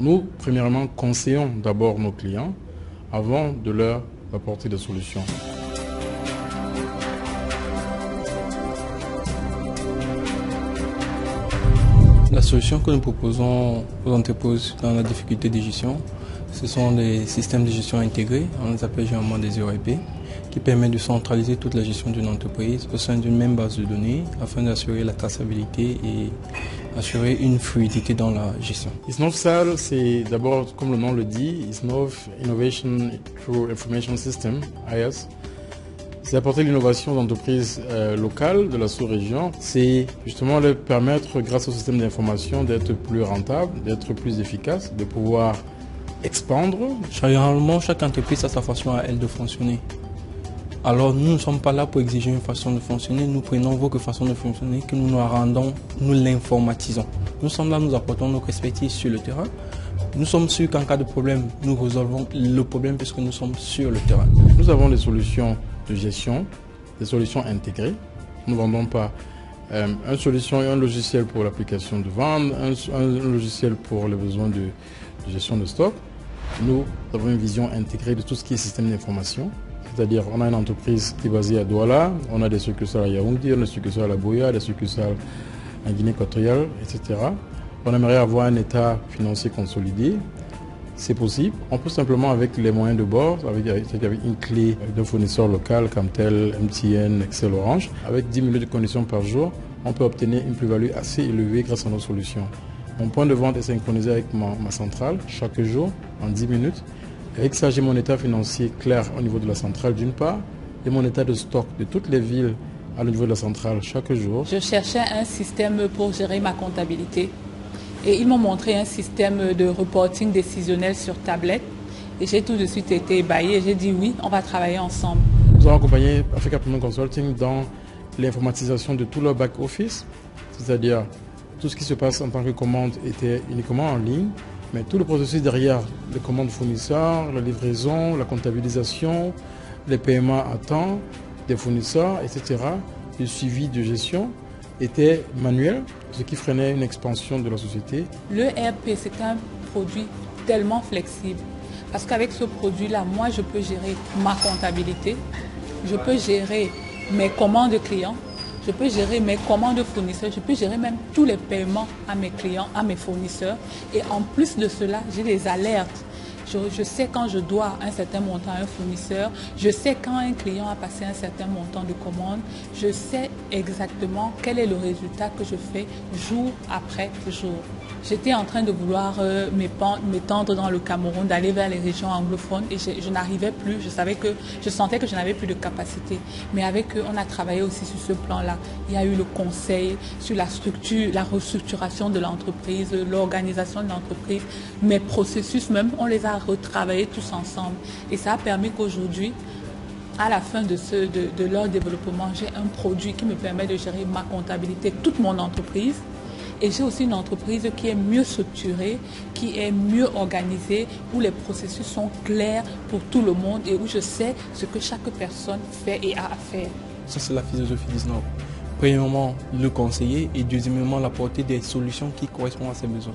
Nous, premièrement, conseillons d'abord nos clients avant de leur apporter des solutions. La solution que nous proposons aux entreprises dans la difficulté de gestion, ce sont des systèmes de gestion intégrés, on les appelle généralement des ERP, qui permettent de centraliser toute la gestion d'une entreprise au sein d'une même base de données afin d'assurer la traçabilité et assurer une fluidité dans la gestion. Isnovsal, c'est d'abord, comme le nom le dit, Isnov Innovation Through Information System, IS. C'est apporter l'innovation aux entreprises locales de la sous-région. C'est justement leur permettre, grâce au système d'information, d'être plus rentable, d'être plus efficace, de pouvoir expandre. Généralement, chaque entreprise a sa façon à elle de fonctionner. Alors nous ne sommes pas là pour exiger une façon de fonctionner, nous prenons votre façon de fonctionner, que nous la rendons, nous l'informatisons. Nous sommes là, nous apportons notre expertise sur le terrain. Nous sommes sûrs qu'en cas de problème, nous résolvons le problème puisque nous sommes sur le terrain. Nous avons des solutions de gestion, des solutions intégrées. Nous ne vendons pas une solution et un logiciel pour l'application de vente, un logiciel pour les besoins de gestion de stock. Nous avons une vision intégrée de tout ce qui est système d'information. C'est-à-dire, on a une entreprise qui est basée à Douala, on a des succursales à Yaoundé, on a des succursales à Buea, des succursales en Guinée équatoriale, etc. On aimerait avoir un état financier consolidé. C'est possible. On peut simplement, avec les moyens de bord, avec une clé d'un fournisseur local comme tel MTN, Excel, Orange, avec 10 minutes de connexion par jour, on peut obtenir une plus-value assez élevée grâce à nos solutions. Mon point de vente est synchronisé avec ma centrale chaque jour en 10 minutes. Avec ça, j'ai mon état financier clair au niveau de la centrale d'une part et mon état de stock de toutes les villes au niveau de la centrale chaque jour. Je cherchais un système pour gérer ma comptabilité et ils m'ont montré un système de reporting décisionnel sur tablette et j'ai tout de suite été ébahie et j'ai dit oui, on va travailler ensemble. Nous avons accompagné Africa Payment Consulting dans l'informatisation de tout leur back-office, c'est-à-dire tout ce qui se passe en tant que commande était uniquement en ligne. Mais tout le processus derrière, les commandes fournisseurs, la livraison, la comptabilisation, les paiements à temps des fournisseurs, etc., le suivi de gestion était manuel, ce qui freinait une expansion de la société. Le ERP, c'est un produit tellement flexible parce qu'avec ce produit-là, moi, je peux gérer ma comptabilité, je peux gérer mes commandes clients, je peux gérer mes commandes fournisseurs, je peux gérer même tous les paiements à mes clients, à mes fournisseurs. Et en plus de cela, j'ai des alertes. Je sais quand je dois un certain montant à un fournisseur, je sais quand un client a passé un certain montant de commande, je sais exactement quel est le résultat que je fais jour après jour. J'étais en train de vouloir m'étendre dans le Cameroun, d'aller vers les régions anglophones et je n'arrivais plus, je sentais que je n'avais plus de capacité. Mais avec eux, on a travaillé aussi sur ce plan-là. Il y a eu le conseil sur la structure, la restructuration de l'entreprise, l'organisation de l'entreprise, mes processus même, on les a retravaillés tous ensemble. Et ça a permis qu'aujourd'hui, à la fin de leur développement, j'ai un produit qui me permet de gérer ma comptabilité, toute mon entreprise. Et j'ai aussi une entreprise qui est mieux structurée, qui est mieux organisée, où les processus sont clairs pour tout le monde et où je sais ce que chaque personne fait et a à faire. Ça, c'est la philosophie d'Isnov. Premièrement, le conseiller et deuxièmement, l'apporter des solutions qui correspondent à ses besoins.